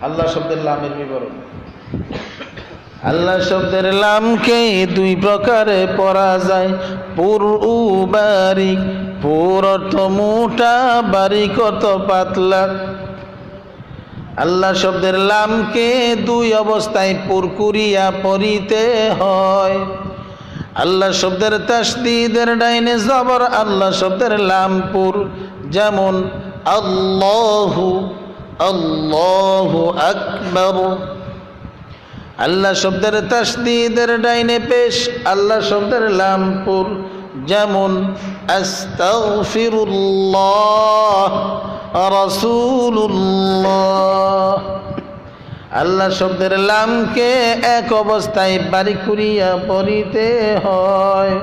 আল্লাহ শব্দের লামের বিবরণ। আল্লাহ শব্দের লামকে দুই প্রকারে পড়া যায়, পুর ও বারিক। পুর অর্থ মোটা, বারিক অর্থ পাতলা। আল্লাহ শব্দের লামকে দুই অবস্থায় পুর করিয়া পড়িতে হয়। আল্লাহ শব্দের তাসদীদের ডাইনে জবর, আল্লাহ শব্দের লাম পুর। যেমন আল্লাহু, আল্লাহু আকবার। আল্লাহ শব্দের তাসদীদের ডাইনে পেশ, আল্লাহ শব্দের লাম পুর। যেমন আস্তাগফিরুল্লাহ, রাসূলুল্লাহ। আল্লাহ শব্দের লামকে এক অবস্থায় বারিক করিয়া পড়িতে হয়।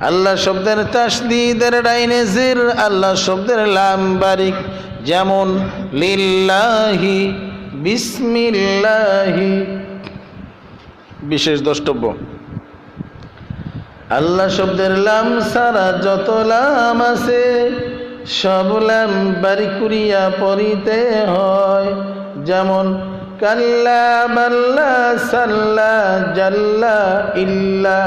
আল্লাহ শব্দের তাসদীদের ডাইনে জির, আল্লাহ শব্দের লাম বারিক। যেমন লিল্লাহি, বিসমিল্লাহি। বিশেষ দ্রষ্টব্য, আল্লাহ শব্দের লাম সারা যত লাম আছে সব লাম বারিক করিয়া পড়িতে হয়। যেমন কাল্লা, বাল্লা, সাল্লা, জাল্লা, ইল্লা।